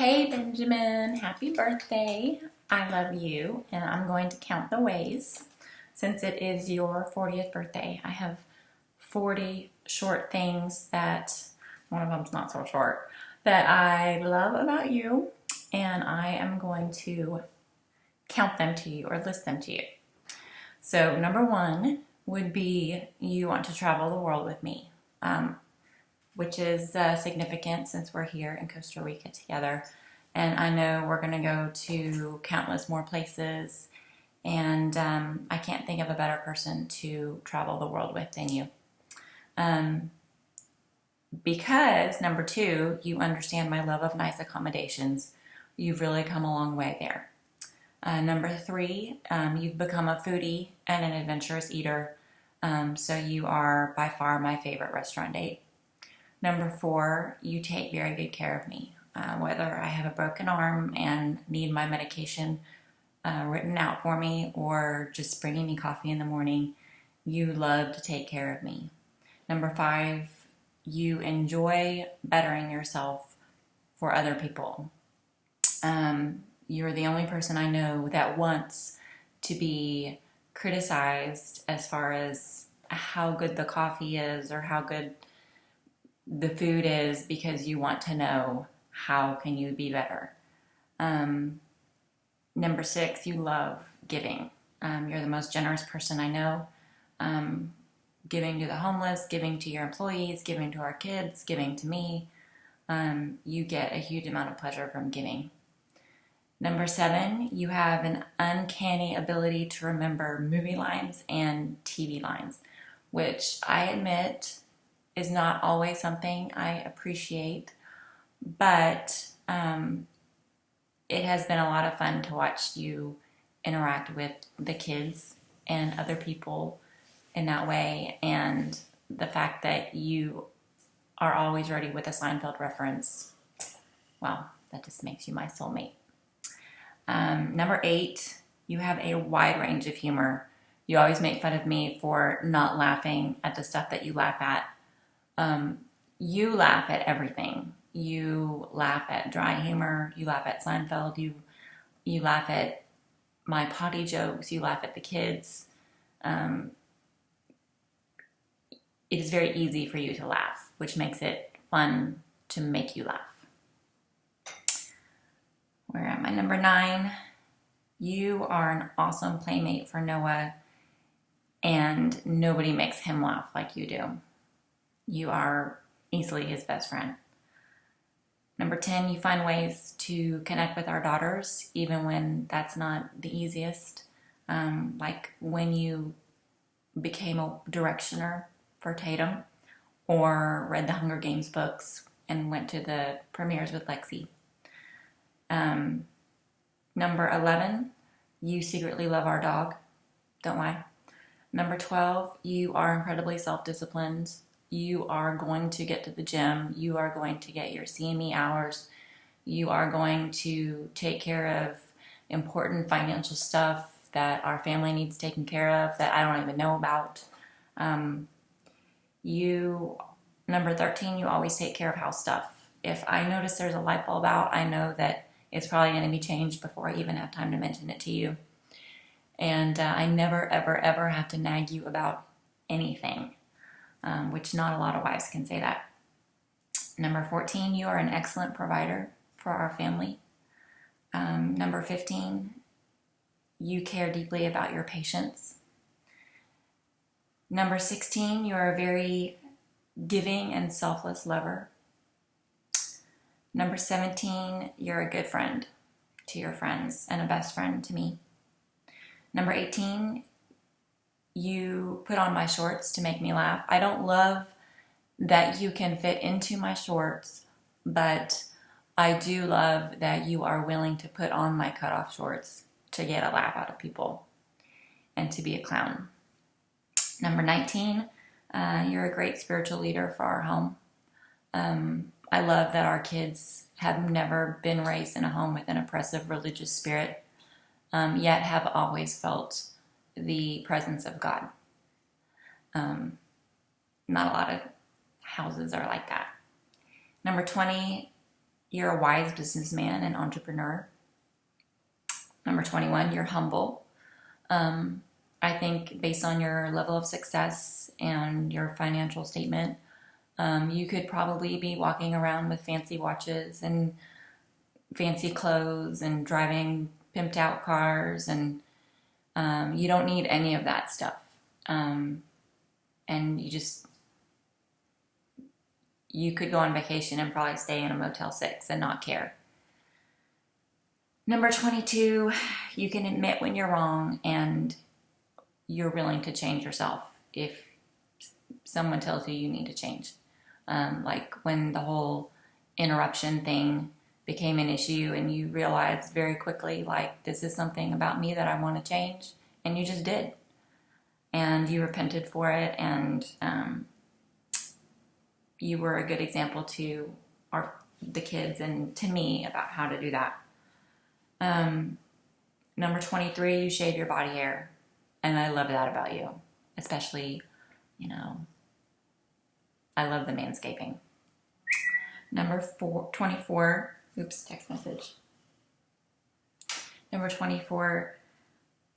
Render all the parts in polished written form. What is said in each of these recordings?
Hey Benjamin, happy birthday. I love you, and I'm going to count the ways. Since it is your 40th birthday, I have 40 short things that, one of them's not so short, that I love about you, and I am going to count them to you or list them to you. So, number one would be you want to travel the world with me, which is significant since we're here in Costa Rica together. And I know we're going to go to countless more places, and I can't think of a better person to travel the world with than you. Because, number two, you understand my love of nice accommodations. You've really come a long way there. Number three, you've become a foodie and an adventurous eater, so you are by far my favorite restaurant date. Number four, you take very good care of me. Whether I have a broken arm and need my medication written out for me or just bringing me coffee in the morning, you love to take care of me. Number five, you enjoy bettering yourself for other people. You're the only person I know that wants to be criticized as far as how good the coffee is or how good the food is, because you want to know how can you be better. Number six, you love giving. You're the most generous person I know. Giving to the homeless, giving to your employees, giving to our kids, giving to me. You get a huge amount of pleasure from giving. Number seven, you have an uncanny ability to remember movie lines and TV lines, which I admit is not always something I appreciate, but it has been a lot of fun to watch you interact with the kids and other people in that way, and the fact that you are always ready with a Seinfeld reference, well, that just makes you my soulmate. Number eight, you have a wide range of humor. You always make fun of me for not laughing at the stuff that you laugh at. You laugh at everything. You laugh at dry humor. You laugh at Seinfeld. You laugh at my potty jokes. You laugh at the kids. It is very easy for you to laugh, which makes it fun to make you laugh. Where am I? Number nine, you are an awesome playmate for Noah, and nobody makes him laugh like you do. You are easily his best friend. Number 10, you find ways to connect with our daughters, even when that's not the easiest. Like when you became a directioner for Tatum, or read the Hunger Games books and went to the premieres with Lexi. Number 11, you secretly love our dog. Don't lie. Number 12, you are incredibly self-disciplined. You are going to get to the gym. You are going to get your CME hours. You are going to take care of important financial stuff that our family needs taken care of that I don't even know about. Number 13, you always take care of house stuff. If I notice there's a light bulb out, I know that it's probably going to be changed before I even have time to mention it to you. And I never, ever, ever have to nag you about anything, which not a lot of wives can say that. Number 14, you are an excellent provider for our family. Number 15, you care deeply about your patients. Number 16, you are a very giving and selfless lover. Number 17, you're a good friend to your friends and a best friend to me. Number 18, you put on my shorts to make me laugh. I don't love that you can fit into my shorts, but I do love that you are willing to put on my cutoff shorts to get a laugh out of people and to be a clown. Number 19, you're a great spiritual leader for our home. I love that our kids have never been raised in a home with an oppressive religious spirit, yet have always felt the presence of God. Not a lot of houses are like that. Number 20, you're a wise businessman and entrepreneur. Number 21, you're humble. I think based on your level of success and your financial statement, you could probably be walking around with fancy watches and fancy clothes and driving pimped out cars, and you don't need any of that stuff. And you could go on vacation and probably stay in a Motel 6 and not care. Number 22, you can admit when you're wrong and you're willing to change yourself if someone tells you you need to change. Like when the whole interruption thing became an issue and you realized very quickly, like, this is something about me that I want to change, and you just did. And you repented for it, and you were a good example to the kids and to me about how to do that. Number 23, you shave your body hair. And I love that about you. Especially, I love the manscaping. Number 24, oops, text message. Number 24,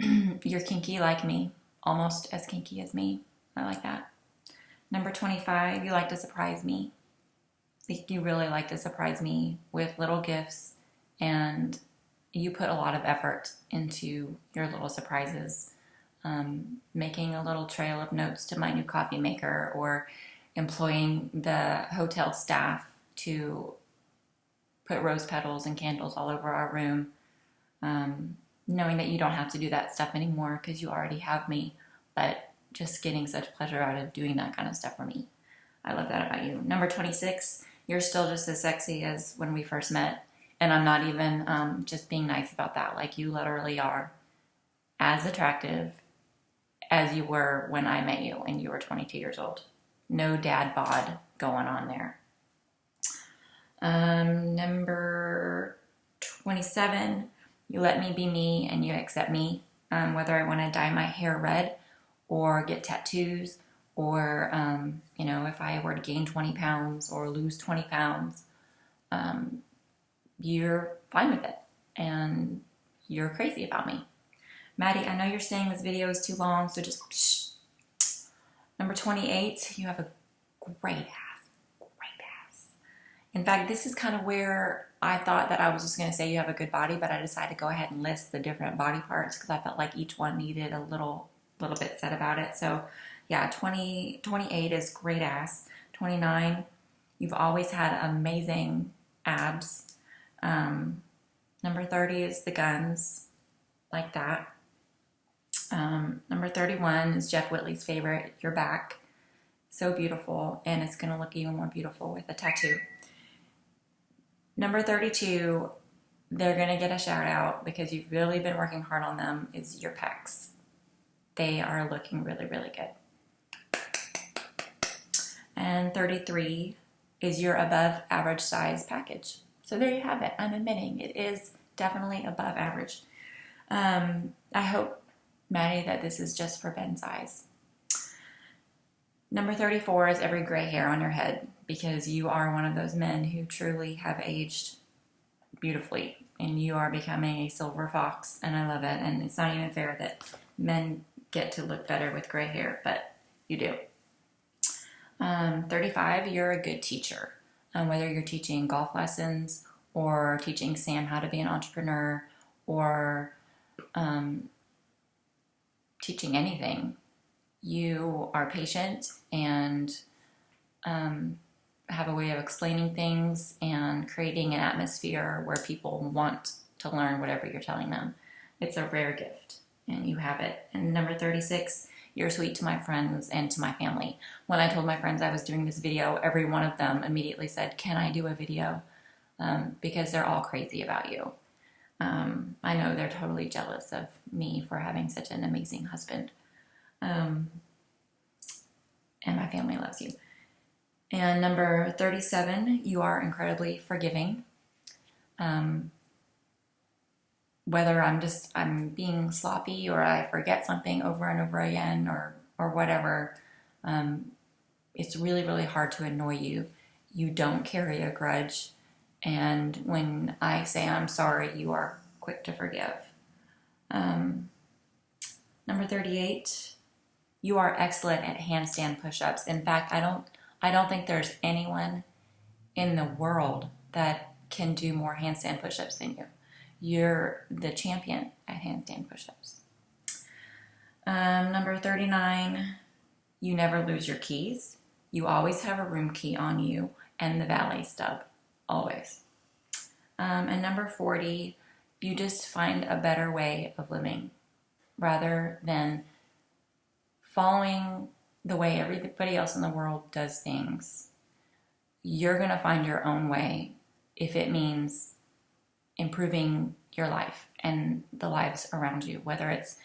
you're kinky like me. Almost as kinky as me. I like that. Number 25, you like to surprise me. You really like to surprise me with little gifts, and you put a lot of effort into your little surprises. Making a little trail of notes to my new coffee maker, or employing the hotel staff to put rose petals and candles all over our room. Knowing that you don't have to do that stuff anymore because you already have me, but just getting such pleasure out of doing that kind of stuff for me. I love that about you. Number 26, you're still just as sexy as when we first met. And I'm not even just being nice about that. Like, you literally are as attractive as you were when I met you and you were 22 years old. No dad bod going on there. Number 27, you let me be me and you accept me. Whether I want to dye my hair red or get tattoos, or, if I were to gain 20 pounds or lose 20 pounds, you're fine with it, and you're crazy about me. Maddie, I know you're saying this video is too long, so just shh. Number 28, you have a great ass. Great ass. In fact, this is kind of where I thought that I was just going to say you have a good body, but I decided to go ahead and list the different body parts because I felt like each one needed a little bit said about it. So, yeah, 28 is great ass. 29, you've always had amazing abs. Number 30 is the guns, like that. Number 31 is Jeff Whitley's favorite, your back. So beautiful, and it's going to look even more beautiful with a tattoo. Number 32, they're going to get a shout out because you've really been working hard on them, is your pecs. They are looking really, really good. And 33 is your above average size package. So there you have it. I'm admitting it is definitely above average. I hope, Maddie, that this is just for Ben's eyes. Number 34 is every gray hair on your head, because you are one of those men who truly have aged beautifully, and you are becoming a silver fox, and I love it. And it's not even fair that men get to look better with gray hair, but you do. 35, you're a good teacher. Whether you're teaching golf lessons or teaching Sam how to be an entrepreneur, or teaching anything, you are patient and have a way of explaining things and creating an atmosphere where people want to learn whatever you're telling them. It's a rare gift, and you have it. And number 36, you're sweet to my friends and to my family. When I told my friends I was doing this video, every one of them immediately said, "Can I do a video?" Because they're all crazy about you. I know they're totally jealous of me for having such an amazing husband. And my family loves you. And number 37, you are incredibly forgiving. Whether I'm being sloppy, or I forget something over and over again, or whatever, it's really, really hard to annoy you. You don't carry a grudge, And when I say I'm sorry, you are quick to forgive. Number 38, you are excellent at handstand push-ups. In fact, I don't think there's anyone in the world that can do more handstand push-ups than you. You're the champion at handstand push-ups. Number 39, you never lose your keys. You always have a room key on you and the valet stub, always. And number 40, you just find a better way of living rather than following the way everybody else in the world does things. You're going to find your own way if it means improving your life and the lives around you, whether it's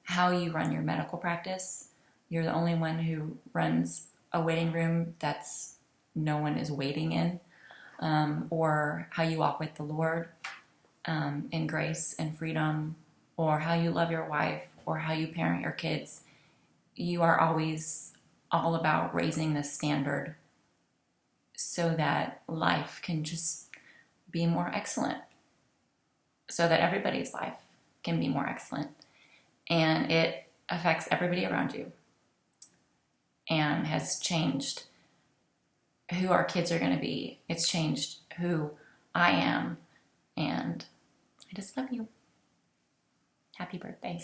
how you run your medical practice. You're the only one who runs a waiting room that's no one is waiting in, or how you walk with the Lord in grace and freedom, or how you love your wife, or how you parent your kids. You are always all about raising the standard so that life can just be more excellent, so that everybody's life can be more excellent. And it affects everybody around you and has changed who our kids are going to be. It's changed who I am. And I just love you. Happy birthday.